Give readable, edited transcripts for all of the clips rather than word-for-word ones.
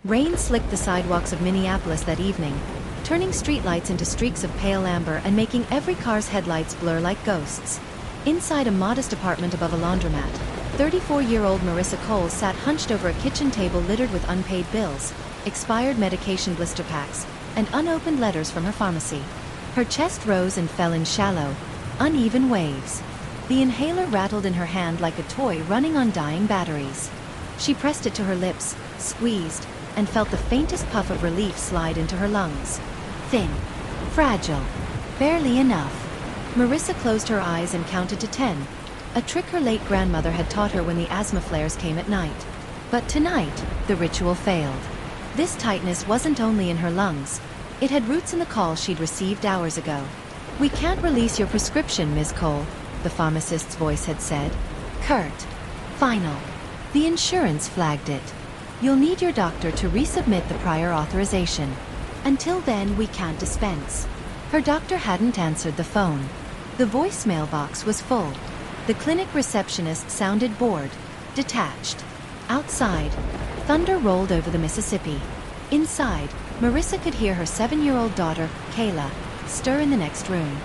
Rain slicked the sidewalks of Minneapolis that evening, turning streetlights into streaks of pale amber and making every car's headlights blur like ghosts. Inside a modest apartment above a laundromat, 34-year-old Marissa Cole sat hunched over a kitchen table littered with unpaid bills, expired medication blister packs, and unopened letters from her pharmacy. Her chest rose and fell in shallow, uneven waves. The inhaler rattled in her hand like a toy running on dying batteries. She pressed it to her lips, squeezed, and felt the faintest puff of relief slide into her lungs. Thin, fragile, barely enough. Marissa closed her eyes and counted to 10, a trick her late grandmother had taught her when the asthma flares came at night. But tonight, the ritual failed. This tightness wasn't only in her lungs, it had roots in the call she'd received hours ago. "We can't release your prescription, Ms. Cole," the pharmacist's voice had said. Curt. Final. The insurance flagged it. "You'll need your doctor to resubmit the prior authorization. Until then, we can't dispense." Her doctor hadn't answered the phone. The voicemail box was full. The clinic receptionist sounded bored, detached. Outside, thunder rolled over the Mississippi. Inside, Marissa could hear her 7-year-old daughter, Kayla, stir in the next room.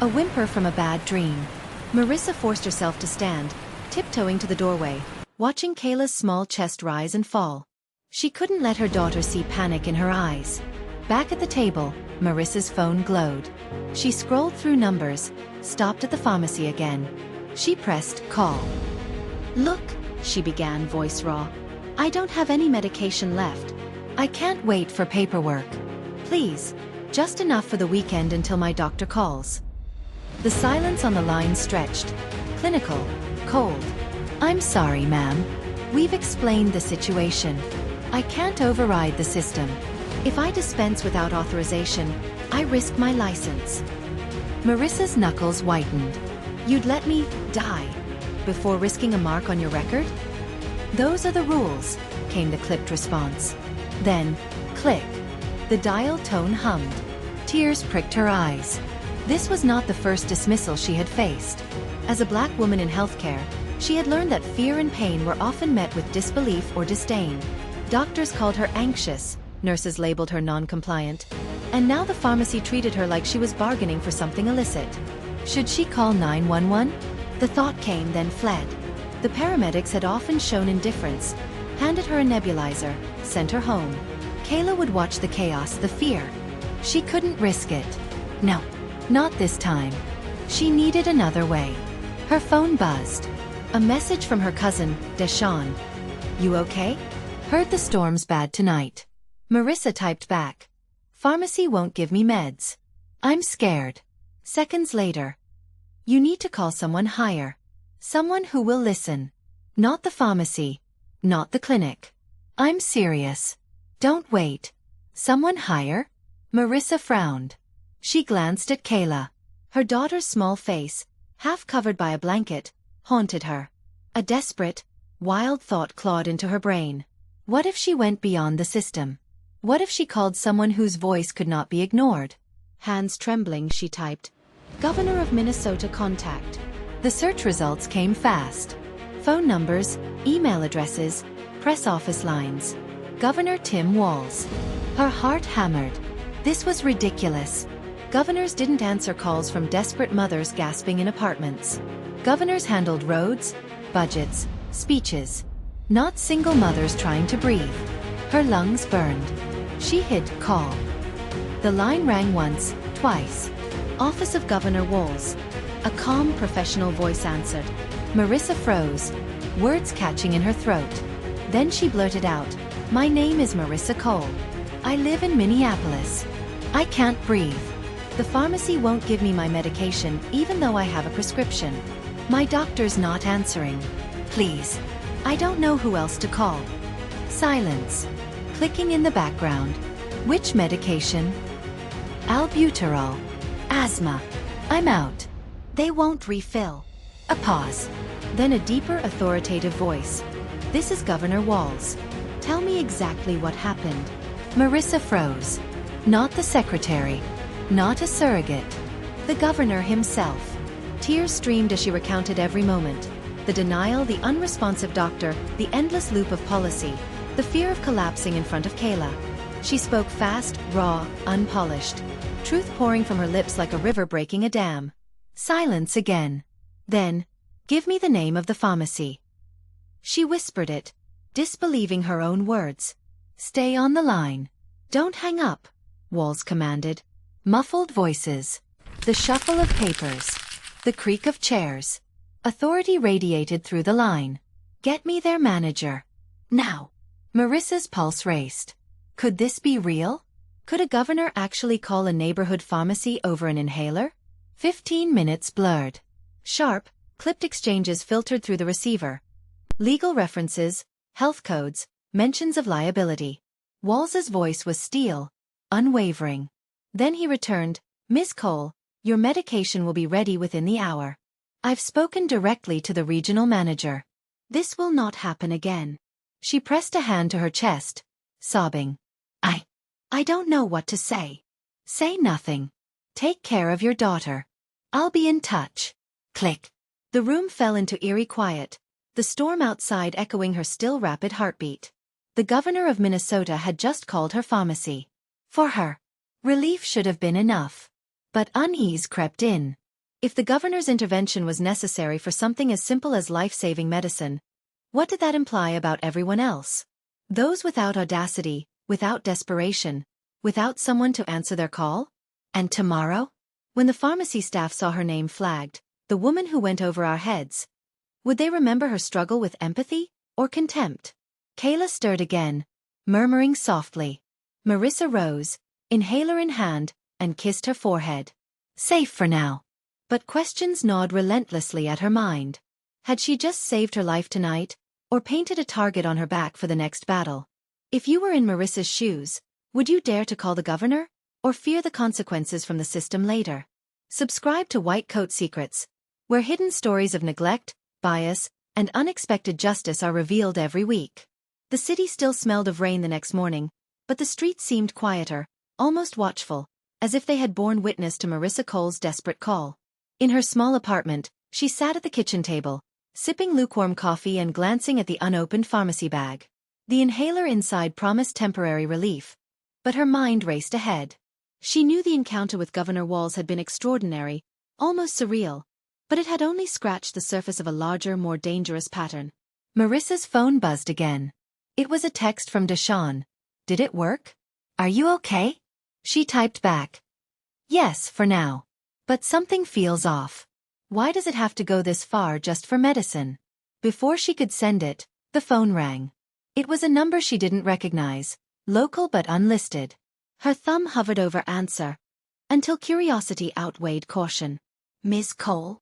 A whimper from a bad dream. Marissa forced herself to stand, tiptoeing to the doorway, watching Kayla's small chest rise and fall. She couldn't let her daughter see panic in her eyes. Back at the table, Marissa's phone glowed. She scrolled through numbers, stopped at the pharmacy again. She pressed call. "Look," she began, voice raw. "I don't have any medication left. I can't wait for paperwork. Please, just enough for the weekend until my doctor calls." The silence on the line stretched. Clinical, cold. "I'm sorry, ma'am. We've explained the situation. I can't override the system. If I dispense without authorization, I risk my license." Marissa's knuckles whitened. "You'd let me die before risking a mark on your record?" "Those are the rules," came the clipped response. Then, click. The dial tone hummed. Tears pricked her eyes. This was not the first dismissal she had faced. As a black woman in healthcare, she had learned that fear and pain were often met with disbelief or disdain. Doctors called her anxious, nurses labeled her non-compliant, and now the pharmacy treated her like she was bargaining for something illicit. Should she call 911? The thought came, then fled. The paramedics had often shown indifference, handed her a nebulizer, sent her home. Kayla would watch the chaos, the fear. She couldn't risk it. No, not this time. She needed another way. Her phone buzzed. A message from her cousin, Deshawn. "You okay? Heard the storm's bad tonight." Marissa typed back. "Pharmacy won't give me meds. I'm scared." Seconds later. "You need to call someone higher. Someone who will listen. Not the pharmacy. Not the clinic. I'm serious. Don't wait. Someone higher?" Marissa frowned. She glanced at Kayla. Her daughter's small face, half covered by a blanket, haunted her. A desperate, wild thought clawed into her brain. What if she went beyond the system? What if she called someone whose voice could not be ignored? Hands trembling, she typed, "Governor of Minnesota contact." The search results came fast. Phone numbers, email addresses, press office lines. Governor Tim Walz. Her heart hammered. This was ridiculous. Governors didn't answer calls from desperate mothers gasping in apartments. Governors handled roads, budgets, speeches. Not single mothers trying to breathe. Her lungs burned. She hit call. The line rang once, twice. "Office of Governor Walz." A calm, professional voice answered. Marissa froze, words catching in her throat. Then she blurted out, "My name is Marissa Cole. I live in Minneapolis. I can't breathe. The pharmacy won't give me my medication even though I have a prescription. My doctor's not answering. Please. I don't know who else to call." Silence. Clicking in the background. "Which medication?" "Albuterol. Asthma. I'm out. They won't refill." A pause. Then a deeper, authoritative voice. "This is Governor Walz. Tell me exactly what happened." Marissa froze. Not the secretary. Not a surrogate. The governor himself. Tears streamed as she recounted every moment. The denial, the unresponsive doctor, the endless loop of policy. The fear of collapsing in front of Kayla. She spoke fast, raw, unpolished. Truth pouring from her lips like a river breaking a dam. Silence again. Then, "Give me the name of the pharmacy." She whispered it, disbelieving her own words. "Stay on the line. Don't hang up," Walls commanded. Muffled voices. The shuffle of papers. The creak of chairs. Authority radiated through the line. "Get me their manager. Now." Marissa's pulse raced. Could this be real? Could a governor actually call a neighborhood pharmacy over an inhaler? 15 minutes blurred. Sharp, clipped exchanges filtered through the receiver. Legal references, health codes, mentions of liability. Walls's voice was steel, unwavering. Then he returned, "Miss Cole, your medication will be ready within the hour. I've spoken directly to the regional manager. This will not happen again." She pressed a hand to her chest, sobbing. I don't know what to say." "Say nothing. Take care of your daughter. I'll be in touch." Click. The room fell into eerie quiet, the storm outside echoing her still rapid heartbeat. The governor of Minnesota had just called her pharmacy. For her. Relief should have been enough. But unease crept in. If the governor's intervention was necessary for something as simple as life-saving medicine, what did that imply about everyone else? Those without audacity, without desperation, without someone to answer their call? And tomorrow? When the pharmacy staff saw her name flagged, the woman who went over our heads, would they remember her struggle with empathy or contempt? Kayla stirred again, murmuring softly. Marissa rose, inhaler in hand, and kissed her forehead. Safe for now. But questions gnawed relentlessly at her mind. Had she just saved her life tonight, or painted a target on her back for the next battle? If you were in Marissa's shoes, would you dare to call the governor, or fear the consequences from the system later? Subscribe to Whitecoatsecrets, where hidden stories of neglect, bias, and unexpected justice are revealed every week. The city still smelled of rain the next morning, but the streets seemed quieter, almost watchful, as if they had borne witness to Marissa Cole's desperate call. In her small apartment, she sat at the kitchen table, sipping lukewarm coffee and glancing at the unopened pharmacy bag. The inhaler inside promised temporary relief, but her mind raced ahead. She knew the encounter with Governor Walls had been extraordinary, almost surreal, but it had only scratched the surface of a larger, more dangerous pattern. Marissa's phone buzzed again. It was a text from Deshawn. Did it work? "Are you okay?" She typed back. "Yes, for now. But something feels off. Why does it have to go this far just for medicine?" Before she could send it, the phone rang. It was a number she didn't recognize, local but unlisted. Her thumb hovered over answer, until curiosity outweighed caution. "Miss Cole,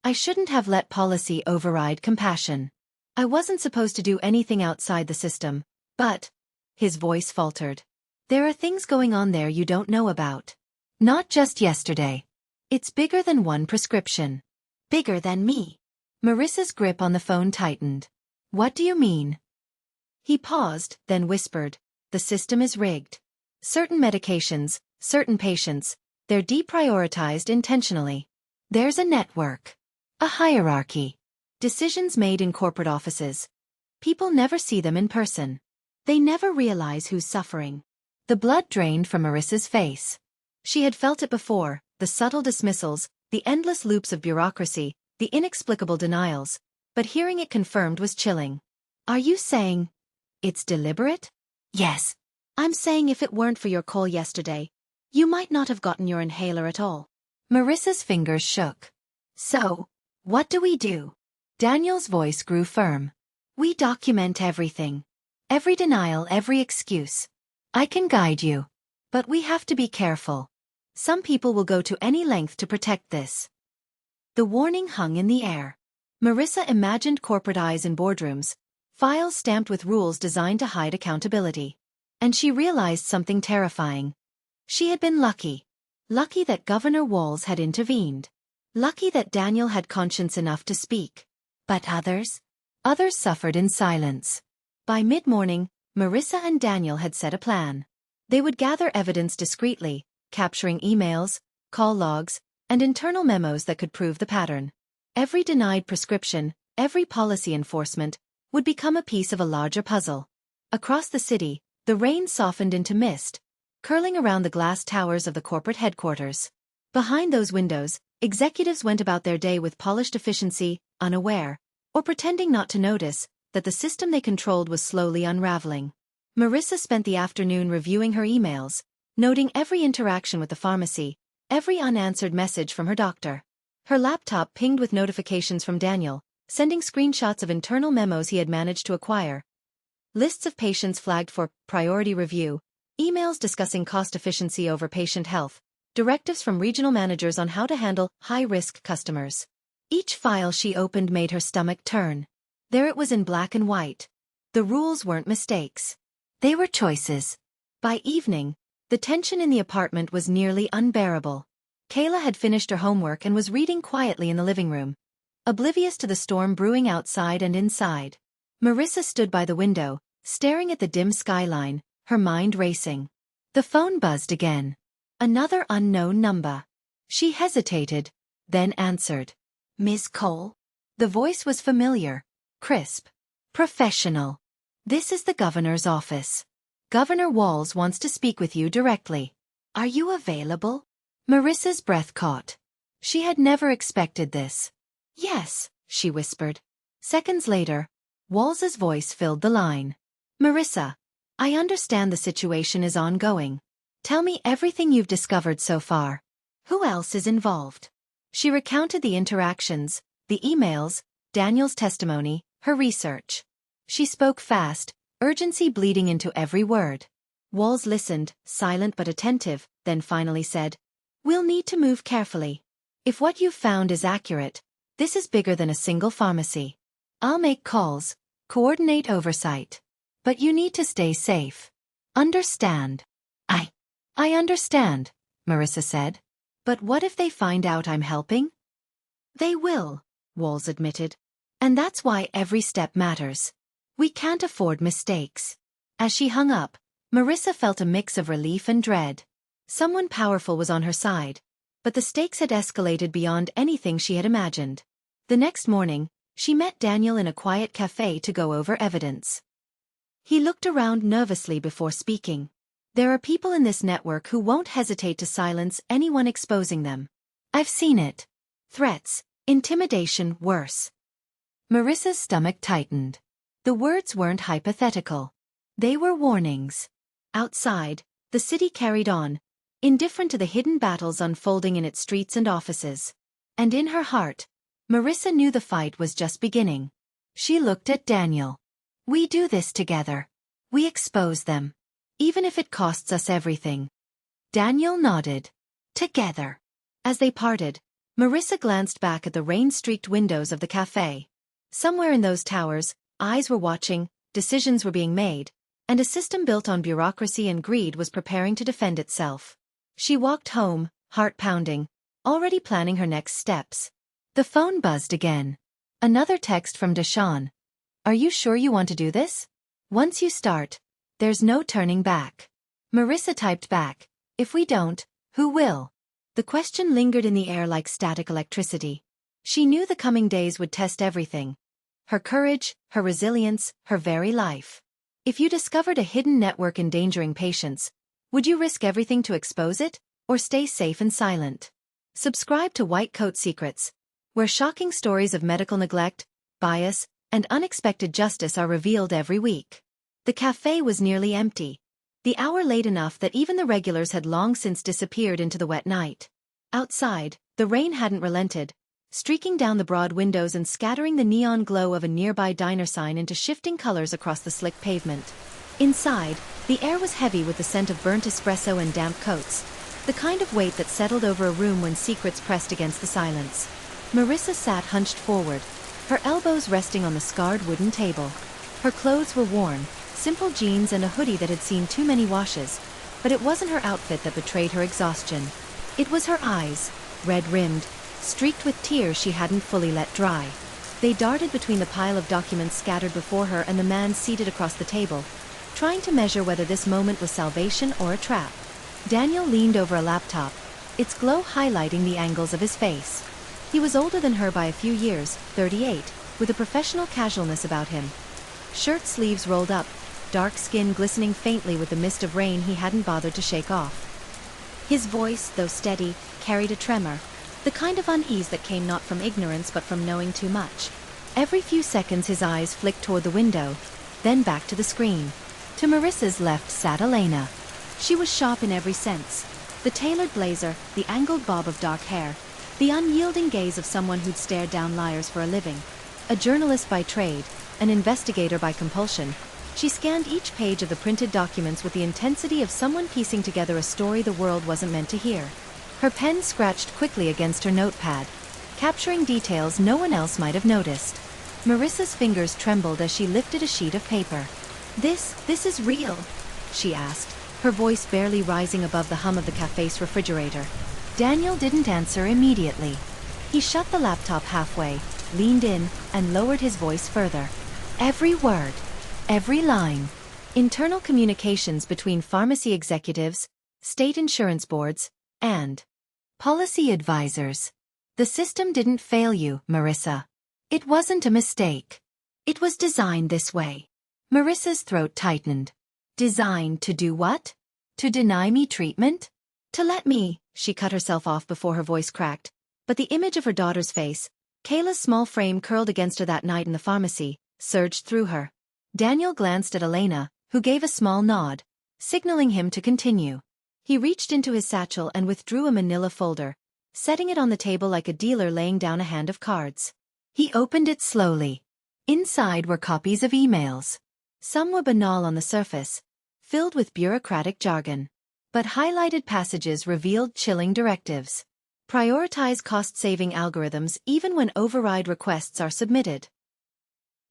I shouldn't have let policy override compassion. I wasn't supposed to do anything outside the system, but..." His voice faltered. "There are things going on there you don't know about. Not just yesterday. It's bigger than one prescription. Bigger than me." Marissa's grip on the phone tightened. "What do you mean?" He paused, then whispered, "The system is rigged. Certain medications, certain patients, they're deprioritized intentionally. There's a network. A hierarchy. Decisions made in corporate offices. People never see them in person. They never realize who's suffering." The blood drained from Marissa's face. She had felt it before, the subtle dismissals, the endless loops of bureaucracy, the inexplicable denials, but hearing it confirmed was chilling. "Are you saying it's deliberate?" "Yes. I'm saying if it weren't for your call yesterday, you might not have gotten your inhaler at all." Marissa's fingers shook. "So, what do we do?" Daniel's voice grew firm. "We document everything. Every denial, every excuse. I can guide you. But we have to be careful. Some people will go to any length to protect this." The warning hung in the air. Marissa imagined corporate eyes in boardrooms, files stamped with rules designed to hide accountability. And she realized something terrifying. She had been lucky. Lucky that Governor Walls had intervened. Lucky that Daniel had conscience enough to speak. But others? Others suffered in silence. By mid-morning, Marissa and Daniel had set a plan. They would gather evidence discreetly, capturing emails, call logs, and internal memos that could prove the pattern. Every denied prescription, every policy enforcement, would become a piece of a larger puzzle. Across the city, the rain softened into mist, curling around the glass towers of the corporate headquarters. Behind those windows, executives went about their day with polished efficiency, unaware, or pretending not to notice, that the system they controlled was slowly unraveling. Marissa spent the afternoon reviewing her emails, noting every interaction with the pharmacy, every unanswered message from her doctor. Her laptop pinged with notifications from Daniel, sending screenshots of internal memos he had managed to acquire. Lists of patients flagged for priority review, emails discussing cost efficiency over patient health, directives from regional managers on how to handle high-risk customers. Each file she opened made her stomach turn. There it was in black and white. The rules weren't mistakes. They were choices. By evening, the tension in the apartment was nearly unbearable. Kayla had finished her homework and was reading quietly in the living room, oblivious to the storm brewing outside and inside. Marissa stood by the window, staring at the dim skyline, her mind racing. The phone buzzed again. Another unknown number. She hesitated, then answered. Ms. Cole? The voice was familiar, crisp, professional. This is the governor's office. Governor Walls wants to speak with you directly. Are you available? Marissa's breath caught. She had never expected this. Yes, she whispered. Seconds later, Walls's voice filled the line. Marissa, I understand the situation is ongoing. Tell me everything you've discovered so far. Who else is involved? She recounted the interactions, the emails, Daniel's testimony, her research. She spoke fast, urgency bleeding into every word. Walls listened, silent but attentive, then finally said, We'll need to move carefully. If what you've found is accurate, this is bigger than a single pharmacy. I'll make calls, coordinate oversight. But you need to stay safe. Understand? I understand, Marissa said. But what if they find out I'm helping? They will, Walls admitted. And that's why every step matters. We can't afford mistakes. As she hung up, Marissa felt a mix of relief and dread. Someone powerful was on her side, but the stakes had escalated beyond anything she had imagined. The next morning, she met Daniel in a quiet cafe to go over evidence. He looked around nervously before speaking. There are people in this network who won't hesitate to silence anyone exposing them. I've seen it. Threats, intimidation, worse. Marissa's stomach tightened. The words weren't hypothetical. They were warnings. Outside, the city carried on, indifferent to the hidden battles unfolding in its streets and offices. And in her heart, Marissa knew the fight was just beginning. She looked at Daniel. We do this together. We expose them. Even if it costs us everything. Daniel nodded. Together. As they parted, Marissa glanced back at the rain-streaked windows of the cafe. Somewhere in those towers, eyes were watching, decisions were being made, and a system built on bureaucracy and greed was preparing to defend itself. She walked home, heart pounding, already planning her next steps. The phone buzzed again. Another text from Deshawn. Are you sure you want to do this? Once you start, there's no turning back. Marissa typed back, if we don't, who will? The question lingered in the air like static electricity. She knew the coming days would test everything. Her courage, her resilience, her very life. If you discovered a hidden network endangering patients, would you risk everything to expose it, or stay safe and silent? Subscribe to Whitecoatsecrets, where shocking stories of medical neglect, bias, and unexpected justice are revealed every week. The cafe was nearly empty, the hour late enough that even the regulars had long since disappeared into the wet night. Outside, the rain hadn't relented, streaking down the broad windows and scattering the neon glow of a nearby diner sign into shifting colors across the slick pavement. Inside, the air was heavy with the scent of burnt espresso and damp coats, the kind of weight that settled over a room when secrets pressed against the silence. Marissa sat hunched forward, her elbows resting on the scarred wooden table. Her clothes were worn, simple jeans and a hoodie that had seen too many washes, but it wasn't her outfit that betrayed her exhaustion. It was her eyes, red-rimmed, streaked with tears she hadn't fully let dry. They darted between the pile of documents scattered before her and the man seated across the table, trying to measure whether this moment was salvation or a trap. Daniel leaned over a laptop, its glow highlighting the angles of his face. He was older than her by a few years, 38, with a professional casualness about him. Shirt sleeves rolled up, dark skin glistening faintly with the mist of rain he hadn't bothered to shake off. His voice, though steady, carried a tremor, the kind of unease that came not from ignorance but from knowing too much. Every few seconds his eyes flicked toward the window, then back to the screen. To Marissa's left sat Elena. She was sharp in every sense. The tailored blazer, the angled bob of dark hair, the unyielding gaze of someone who'd stared down liars for a living. A journalist by trade, an investigator by compulsion, she scanned each page of the printed documents with the intensity of someone piecing together a story the world wasn't meant to hear. Her pen scratched quickly against her notepad, capturing details no one else might have noticed. Marissa's fingers trembled as she lifted a sheet of paper. This is real?" she asked, her voice barely rising above the hum of the cafe's refrigerator. Daniel didn't answer immediately. He shut the laptop halfway, leaned in, and lowered his voice further. Every word, every line. Internal communications between pharmacy executives, state insurance boards, and policy advisors. The system didn't fail you, Marissa. It wasn't a mistake. It was designed this way. Marissa's throat tightened. Designed to do what? To deny me treatment? To let me, she cut herself off before her voice cracked. But the image of her daughter's face, Kayla's small frame curled against her that night in the pharmacy, surged through her. Daniel glanced at Elena, who gave a small nod, signaling him to continue. He reached into his satchel and withdrew a manila folder, setting it on the table like a dealer laying down a hand of cards. He opened it slowly. Inside were copies of emails. Some were banal on the surface, filled with bureaucratic jargon. But highlighted passages revealed chilling directives. Prioritize cost-saving algorithms even when override requests are submitted.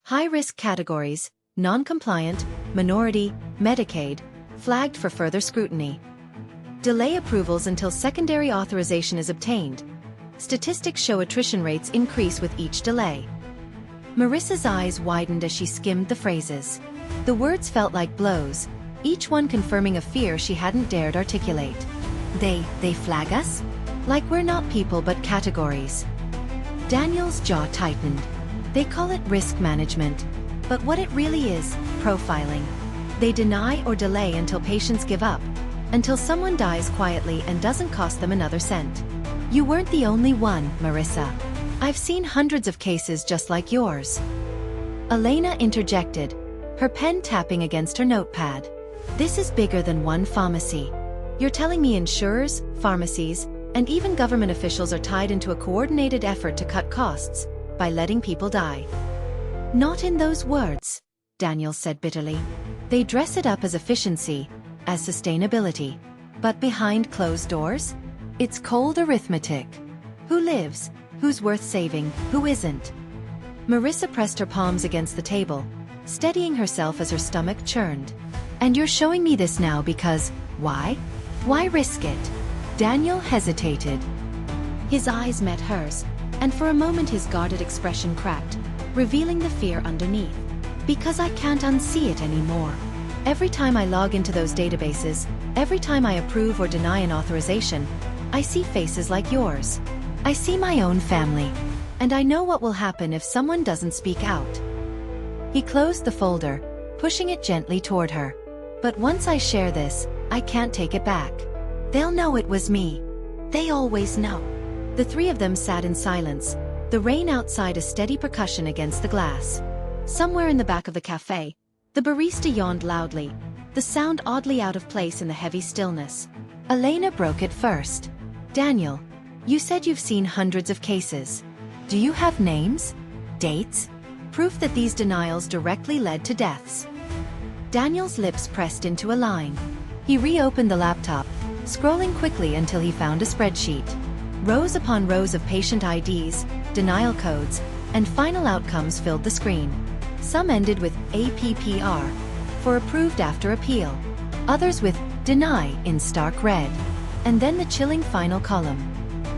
High-risk categories, non-compliant, minority, Medicaid, flagged for further scrutiny. Delay approvals until secondary authorization is obtained. Statistics show attrition rates increase with each delay. Marissa's eyes widened as she skimmed the phrases. The words felt like blows, each one confirming a fear she hadn't dared articulate. They flag us? Like we're not people but categories. Daniel's jaw tightened. They call it risk management. But what it really is, profiling. They deny or delay until patients give up, until someone dies quietly and doesn't cost them another cent. You weren't the only one, Marissa. I've seen hundreds of cases just like yours. Elena interjected, her pen tapping against her notepad. This is bigger than one pharmacy. You're telling me insurers, pharmacies, and even government officials are tied into a coordinated effort to cut costs by letting people die. Not in those words, Daniel said bitterly. They dress it up as efficiency, as sustainability. But behind closed doors? It's cold arithmetic. Who lives? Who's worth saving? Who isn't? Marissa pressed her palms against the table, steadying herself as her stomach churned. And you're showing me this now because, why? Why risk it? Daniel hesitated. His eyes met hers, and for a moment his guarded expression cracked, revealing the fear underneath. Because I can't unsee it anymore. Every time I log into those databases, every time I approve or deny an authorization, I see faces like yours. I see my own family. And I know what will happen if someone doesn't speak out. He closed the folder, pushing it gently toward her. But once I share this, I can't take it back. They'll know it was me. They always know. The three of them sat in silence, the rain outside a steady percussion against the glass. Somewhere in the back of the cafe, the barista yawned loudly, the sound oddly out of place in the heavy stillness. Elena broke it first. Daniel, you said you've seen hundreds of cases. Do you have names? Dates? Proof that these denials directly led to deaths? Daniel's lips pressed into a line. He reopened the laptop, scrolling quickly until he found a spreadsheet. Rows upon rows of patient IDs, denial codes, and final outcomes filled the screen. Some ended with APPR, for approved after appeal. Others with deny in stark red. And then the chilling final column.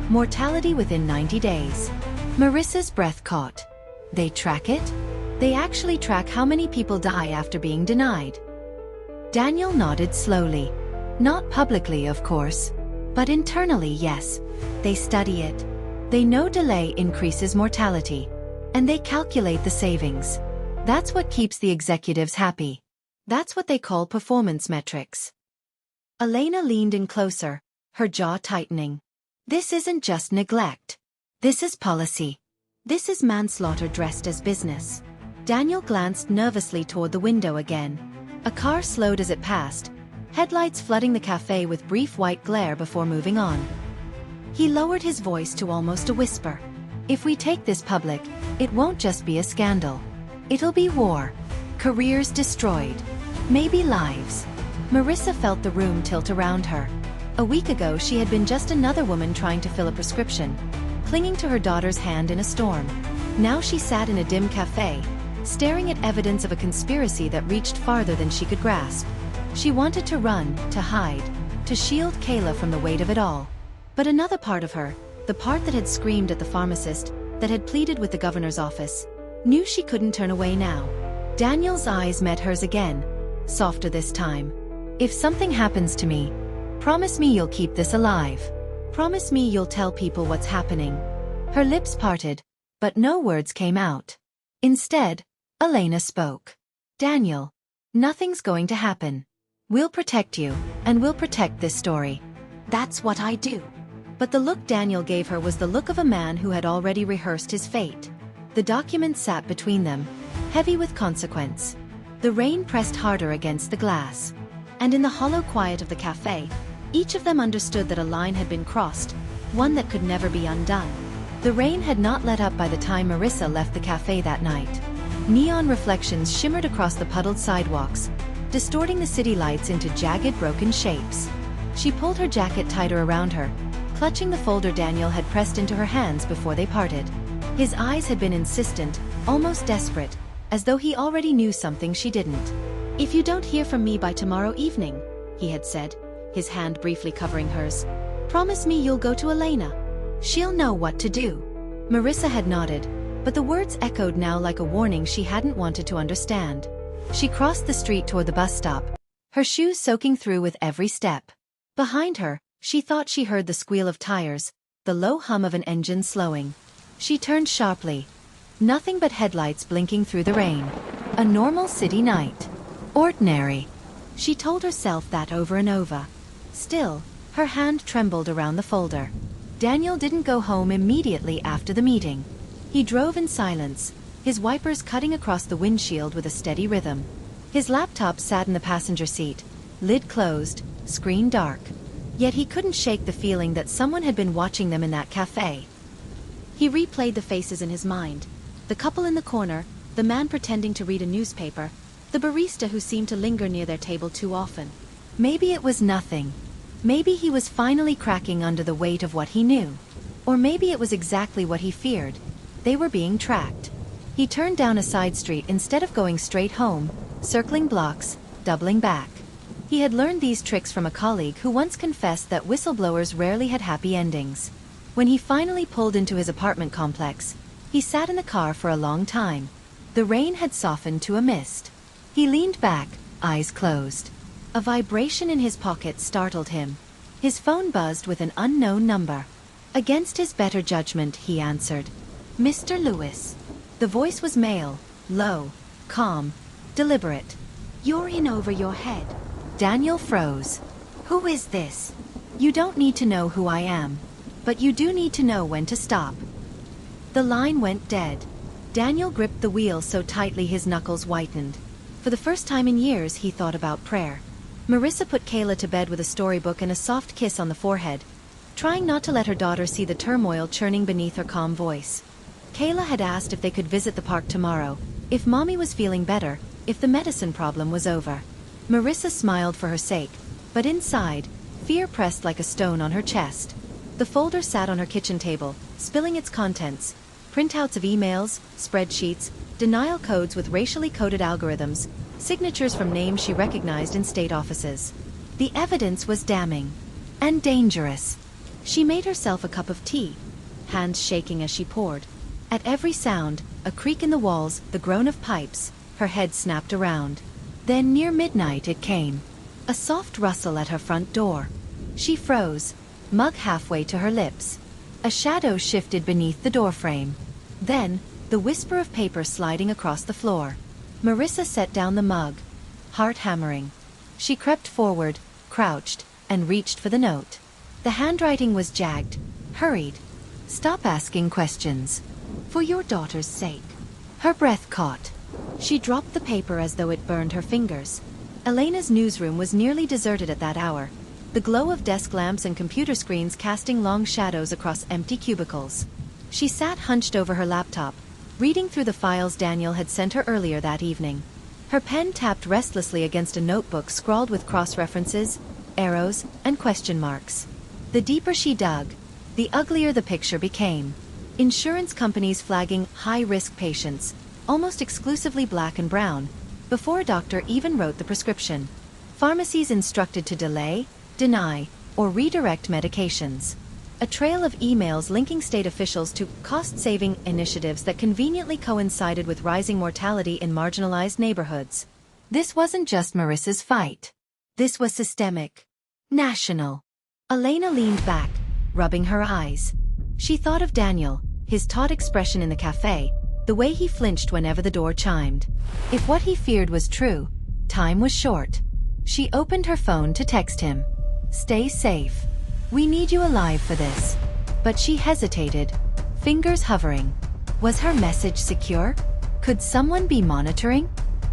Mortality within 90 days. Marissa's breath caught. They track it? They actually track how many people die after being denied. Daniel nodded slowly. Not publicly, of course. But internally, yes. They study it. They know delay increases mortality. And they calculate the savings. That's what keeps the executives happy. That's what they call performance metrics. Elena leaned in closer, her jaw tightening. This isn't just neglect. This is policy. This is manslaughter dressed as business. Daniel glanced nervously toward the window again. A car slowed as it passed, headlights flooding the cafe with brief white glare before moving on. He lowered his voice to almost a whisper. If we take this public, it won't just be a scandal. It'll be war. Careers destroyed. Maybe lives. Marissa felt the room tilt around her. A week ago she had been just another woman trying to fill a prescription, clinging to her daughter's hand in a storm. Now she sat in a dim cafe, staring at evidence of a conspiracy that reached farther than she could grasp. She wanted to run, to hide, to shield Kayla from the weight of it all. But another part of her, the part that had screamed at the pharmacist, that had pleaded with the governor's office, knew she couldn't turn away now. Daniel's eyes met hers again, softer this time. If something happens to me, promise me you'll keep this alive. Promise me you'll tell people what's happening. Her lips parted, but no words came out. Instead, Elena spoke. Daniel, nothing's going to happen. We'll protect you, and we'll protect this story. That's what I do. But the look Daniel gave her was the look of a man who had already rehearsed his fate. The document sat between them, heavy with consequence. The rain pressed harder against the glass. And in the hollow quiet of the cafe, each of them understood that a line had been crossed, one that could never be undone. The rain had not let up by the time Marissa left the cafe that night. Neon reflections shimmered across the puddled sidewalks, distorting the city lights into jagged, broken shapes. She pulled her jacket tighter around her, clutching the folder Daniel had pressed into her hands before they parted. His eyes had been insistent, almost desperate, as though he already knew something she didn't. If you don't hear from me by tomorrow evening, he had said, his hand briefly covering hers, promise me you'll go to Elena. She'll know what to do. Marissa had nodded, but the words echoed now like a warning she hadn't wanted to understand. She crossed the street toward the bus stop, her shoes soaking through with every step. Behind her, she thought she heard the squeal of tires, the low hum of an engine slowing. She turned sharply. Nothing but headlights blinking through the rain. A normal city night. Ordinary. She told herself that over and over. Still, her hand trembled around the folder. Daniel didn't go home immediately after the meeting. He drove in silence, his wipers cutting across the windshield with a steady rhythm. His laptop sat in the passenger seat, lid closed, screen dark. Yet he couldn't shake the feeling that someone had been watching them in that cafe. He replayed the faces in his mind. The couple in the corner, the man pretending to read a newspaper, the barista who seemed to linger near their table too often. Maybe it was nothing. Maybe he was finally cracking under the weight of what he knew. Or maybe it was exactly what he feared. They were being tracked. He turned down a side street instead of going straight home, circling blocks, doubling back. He had learned these tricks from a colleague who once confessed that whistleblowers rarely had happy endings. When he finally pulled into his apartment complex, he sat in the car for a long time. The rain had softened to a mist. He leaned back, eyes closed. A vibration in his pocket startled him. His phone buzzed with an unknown number. Against his better judgment, he answered. Mr. Lewis. The voice was male, low, calm, deliberate. You're in over your head. Daniel froze. Who is this? You don't need to know who I am. But you do need to know when to stop. The line went dead. Daniel gripped the wheel so tightly his knuckles whitened. For the first time in years he thought about prayer. Marissa put Kayla to bed with a storybook and a soft kiss on the forehead, trying not to let her daughter see the turmoil churning beneath her calm voice. Kayla had asked if they could visit the park tomorrow, if Mommy was feeling better, if the medicine problem was over. Marissa smiled for her sake, but inside, fear pressed like a stone on her chest. The folder sat on her kitchen table, spilling its contents, printouts of emails, spreadsheets, denial codes with racially coded algorithms, signatures from names she recognized in state offices. The evidence was damning. And dangerous. She made herself a cup of tea, hands shaking as she poured. At every sound, a creak in the walls, the groan of pipes, her head snapped around. Then near midnight it came. A soft rustle at her front door. She froze, mug halfway to her lips. A shadow shifted beneath the doorframe. Then, the whisper of paper sliding across the floor. Marissa set down the mug. heart hammering. She crept forward, crouched, and reached for the note. The handwriting was jagged, hurried. "Stop asking questions. For your daughter's sake." Her breath caught. She dropped the paper as though it burned her fingers. Elena's newsroom was nearly deserted at that hour, the glow of desk lamps and computer screens casting long shadows across empty cubicles. She sat hunched over her laptop, reading through the files Daniel had sent her earlier that evening. Her pen tapped restlessly against a notebook scrawled with cross-references, arrows, and question marks. The deeper she dug, the uglier the picture became. Insurance companies flagging high-risk patients, almost exclusively black and brown, before a doctor even wrote the prescription. Pharmacies instructed to delay, deny, or redirect medications. A trail of emails linking state officials to cost-saving initiatives that conveniently coincided with rising mortality in marginalized neighborhoods. This wasn't just Marissa's fight. This was systemic. National. Elena leaned back, rubbing her eyes. She thought of Daniel, his taut expression in the cafe, the way he flinched whenever the door chimed. If what he feared was true, time was short. She opened her phone to text him. "Stay safe. We need you alive for this." But she hesitated, fingers hovering. Was her message secure? Could someone be monitoring?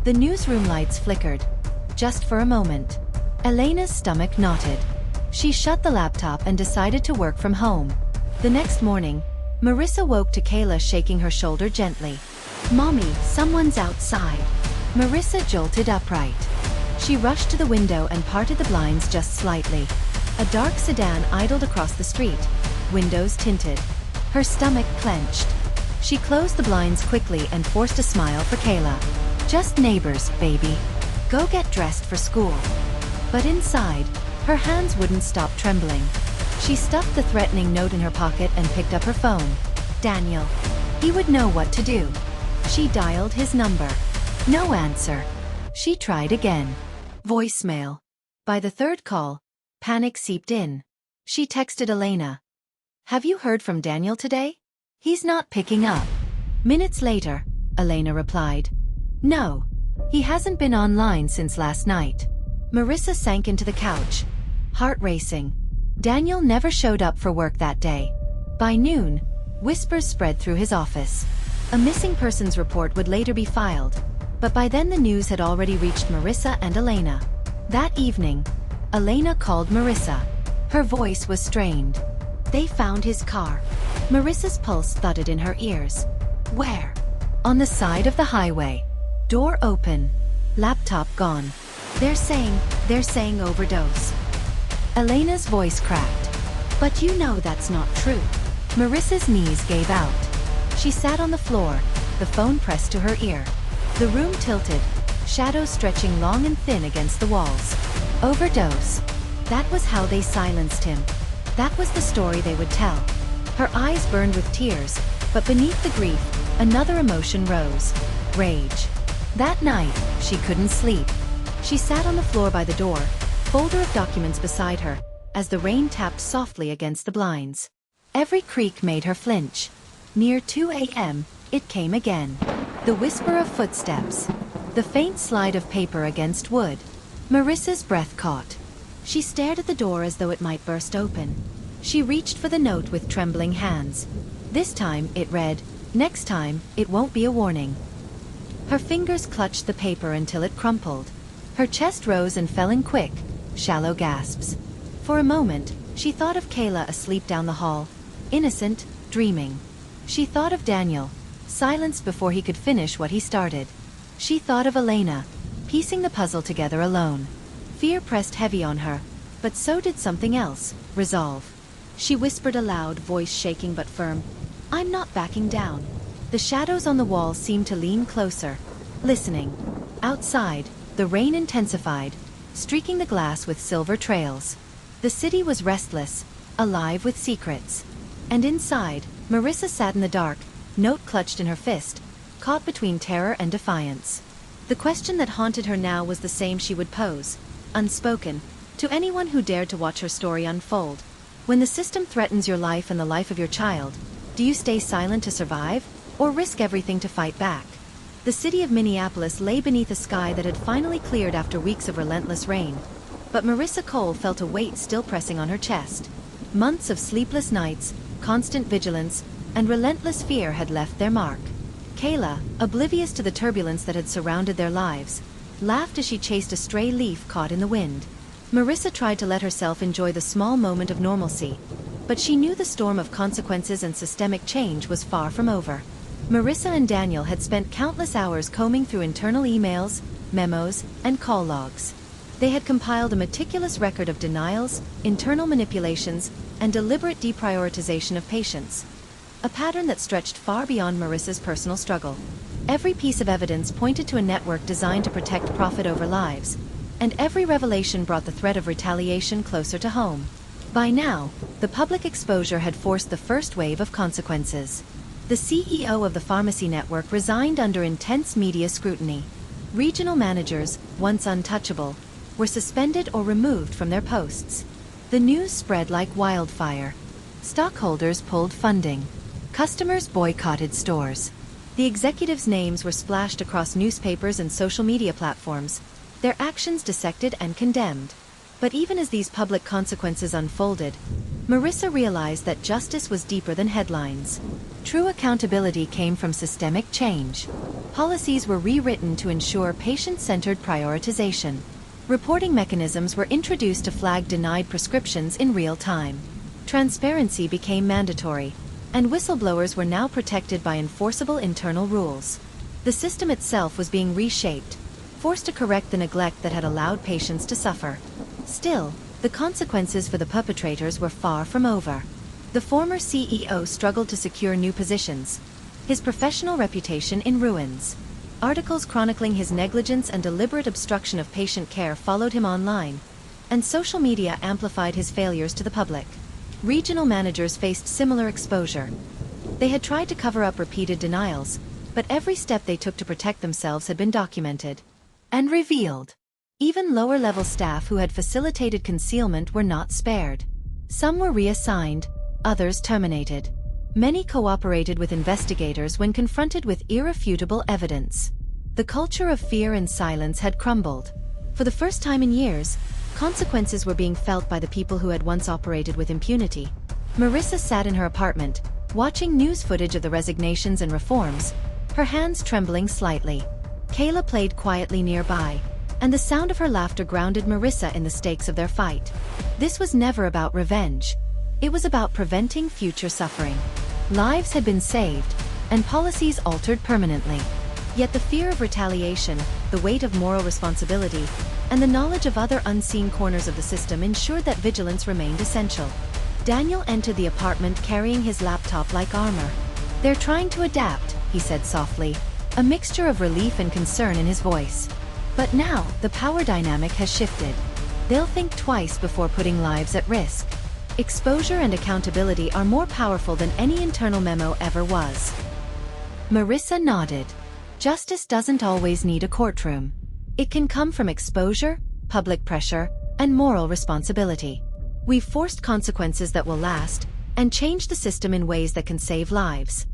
The newsroom lights flickered. Just for a moment. Elena's stomach knotted. She shut the laptop and decided to work from home. The next morning, Marissa woke to Kayla shaking her shoulder gently. "Mommy, someone's outside." Marissa jolted upright. She rushed to the window and parted the blinds just slightly. A dark sedan idled across the street, windows tinted. Her stomach clenched. She closed the blinds quickly and forced a smile for Kayla. "Just neighbors, baby. Go get dressed for school." But inside, her hands wouldn't stop trembling. She stuffed the threatening note in her pocket and picked up her phone. Daniel. He would know what to do. She dialed his number. No answer. She tried again. Voicemail. By the third call, panic seeped in. She texted Elena. "Have you heard from Daniel today? He's not picking up." Minutes later, Elena replied. "No. He hasn't been online since last night." Marissa sank into the couch, heart racing. Daniel never showed up for work that day. By noon, whispers spread through his office. A missing persons report would later be filed, but by then the news had already reached Marissa and Elena. That evening, Elena called Marissa. Her voice was strained. "They found his car." Marissa's pulse thudded in her ears. "Where?" "On the side of the highway. Door open. Laptop gone. They're saying overdose." Elena's voice cracked. "But you know that's not true." Marissa's knees gave out. She sat on the floor, the phone pressed to her ear. The room tilted, shadows stretching long and thin against the walls. Overdose. That was how they silenced him. That was the story they would tell. Her eyes burned with tears, but beneath the grief, another emotion rose. Rage. That night, she couldn't sleep. She sat on the floor by the door, folder of documents beside her, as the rain tapped softly against the blinds. Every creak made her flinch. Near 2 a.m., it came again. The whisper of footsteps. The faint slide of paper against wood. Marissa's breath caught. She stared at the door as though it might burst open. She reached for the note with trembling hands. This time, it read, "Next time, it won't be a warning." Her fingers clutched the paper until it crumpled. Her chest rose and fell in quick, shallow gasps. For a moment, she thought of Kayla asleep down the hall, innocent, dreaming. She thought of Daniel, silenced before he could finish what he started. She thought of Elena, piecing the puzzle together alone. Fear pressed heavy on her, but so did something else, resolve. She whispered aloud, voice shaking but firm, "I'm not backing down." The shadows on the wall seemed to lean closer, listening. Outside, the rain intensified, streaking the glass with silver trails. The city was restless, alive with secrets. And inside, Marissa sat in the dark, note clutched in her fist, caught between terror and defiance. The question that haunted her now was the same she would pose, unspoken, to anyone who dared to watch her story unfold. When the system threatens your life and the life of your child, do you stay silent to survive, or risk everything to fight back? The city of Minneapolis lay beneath a sky that had finally cleared after weeks of relentless rain. But Marissa Cole felt a weight still pressing on her chest. Months of sleepless nights, constant vigilance, and relentless fear had left their mark. Kayla, oblivious to the turbulence that had surrounded their lives, laughed as she chased a stray leaf caught in the wind. Marissa tried to let herself enjoy the small moment of normalcy, but she knew the storm of consequences and systemic change was far from over. Marissa and Daniel had spent countless hours combing through internal emails, memos, and call logs. They had compiled a meticulous record of denials, internal manipulations, and deliberate deprioritization of patients. A pattern that stretched far beyond Marissa's personal struggle. Every piece of evidence pointed to a network designed to protect profit over lives, and every revelation brought the threat of retaliation closer to home. By now, the public exposure had forced the first wave of consequences. The CEO of the pharmacy network resigned under intense media scrutiny. Regional managers, once untouchable, were suspended or removed from their posts. The news spread like wildfire. Stockholders pulled funding. Customers boycotted stores. The executives' names were splashed across newspapers and social media platforms, their actions dissected and condemned. But even as these public consequences unfolded, Marissa realized that justice was deeper than headlines. True accountability came from systemic change. Policies were rewritten to ensure patient-centered prioritization. Reporting mechanisms were introduced to flag denied prescriptions in real time. Transparency became mandatory, and whistleblowers were now protected by enforceable internal rules. The system itself was being reshaped, forced to correct the neglect that had allowed patients to suffer. Still, the consequences for the perpetrators were far from over. The former CEO struggled to secure new positions, his professional reputation in ruins. Articles chronicling his negligence and deliberate obstruction of patient care followed him online, and social media amplified his failures to the public. Regional managers faced similar exposure. They had tried to cover up repeated denials, but every step they took to protect themselves had been documented and revealed. Even lower-level staff who had facilitated concealment were not spared. Some were reassigned, others terminated. Many cooperated with investigators when confronted with irrefutable evidence. The culture of fear and silence had crumbled. For the first time in years, consequences were being felt by the people who had once operated with impunity. Marissa sat in her apartment, watching news footage of the resignations and reforms, her hands trembling slightly. Kayla played quietly nearby, and the sound of her laughter grounded Marissa in the stakes of their fight. This was never about revenge. It was about preventing future suffering. Lives had been saved, and policies altered permanently. Yet the fear of retaliation, the weight of moral responsibility, and the knowledge of other unseen corners of the system ensured that vigilance remained essential. Daniel entered the apartment carrying his laptop like armor. "They're trying to adapt," he said softly, a mixture of relief and concern in his voice. But now, the power dynamic has shifted. They'll think twice before putting lives at risk. Exposure and accountability are more powerful than any internal memo ever was. Marissa nodded. Justice doesn't always need a courtroom. It can come from exposure, public pressure, and moral responsibility. We've forced consequences that will last, and changed the system in ways that can save lives.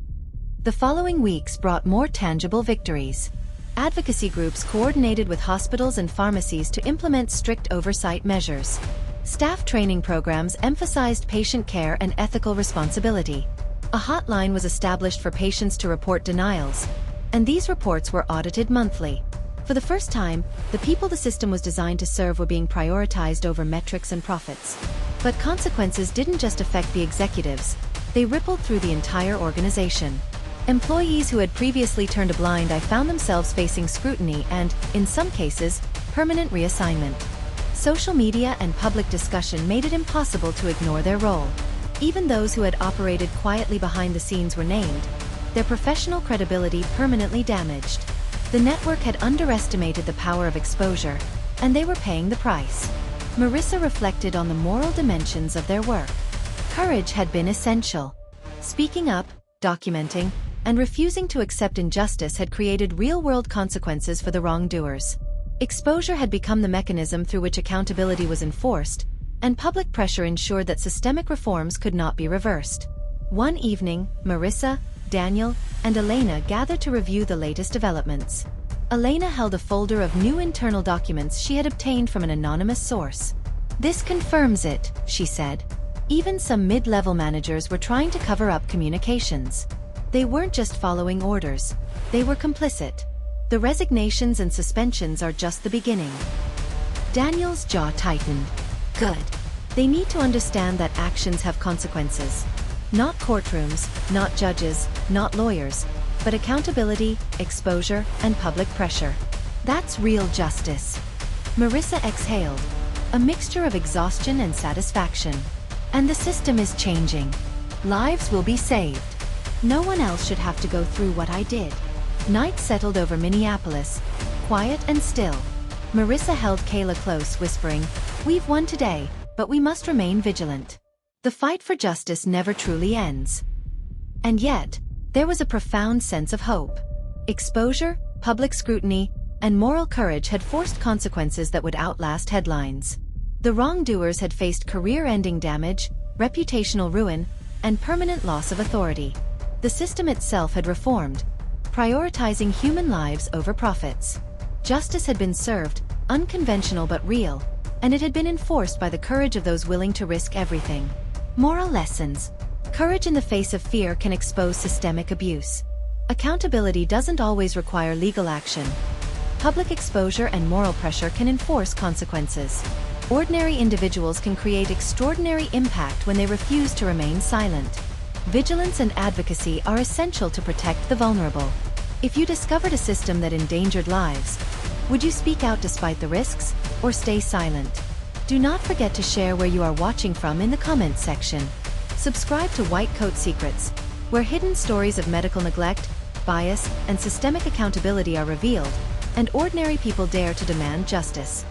The following weeks brought more tangible victories. Advocacy groups coordinated with hospitals and pharmacies to implement strict oversight measures. Staff training programs emphasized patient care and ethical responsibility. A hotline was established for patients to report denials, and these reports were audited monthly. For the first time, the people the system was designed to serve were being prioritized over metrics and profits. But consequences didn't just affect the executives, they rippled through the entire organization. Employees who had previously turned a blind eye found themselves facing scrutiny and, in some cases, permanent reassignment. Social media and public discussion made it impossible to ignore their role. Even those who had operated quietly behind the scenes were named, their professional credibility permanently damaged. The network had underestimated the power of exposure, and they were paying the price. Marissa reflected on the moral dimensions of their work. Courage had been essential. Speaking up, documenting, and refusing to accept injustice had created real-world consequences for the wrongdoers. Exposure had become the mechanism through which accountability was enforced, and public pressure ensured that systemic reforms could not be reversed. One evening, Marissa, Daniel, and Elena gathered to review the latest developments. Elena held a folder of new internal documents she had obtained from an anonymous source. "This confirms it," she said. Even some mid-level managers were trying to cover up communications. They weren't just following orders, they were complicit. The resignations and suspensions are just the beginning. Daniel's jaw tightened. Good. They need to understand that actions have consequences. Not courtrooms, not judges, not lawyers, but accountability, exposure, and public pressure. That's real justice. Marissa exhaled, a mixture of exhaustion and satisfaction. And the system is changing. Lives will be saved. No one else should have to go through what I did. Night settled over Minneapolis, quiet and still. Marissa held Kayla close, whispering, "We've won today, but we must remain vigilant. The fight for justice never truly ends." And yet, there was a profound sense of hope. Exposure, public scrutiny, and moral courage had forced consequences that would outlast headlines. The wrongdoers had faced career-ending damage, reputational ruin, and permanent loss of authority. The system itself had reformed, prioritizing human lives over profits. Justice had been served, unconventional but real, and it had been enforced by the courage of those willing to risk everything. Moral lessons. Courage in the face of fear can expose systemic abuse. Accountability doesn't always require legal action. Public exposure and moral pressure can enforce consequences. Ordinary individuals can create extraordinary impact when they refuse to remain silent. Vigilance and advocacy are essential to protect the vulnerable. If you discovered a system that endangered lives, would you speak out despite the risks, or stay silent? Do not forget to share where you are watching from in the comments section. Subscribe to White Coat Secrets, where hidden stories of medical neglect, bias, and systemic accountability are revealed, and ordinary people dare to demand justice.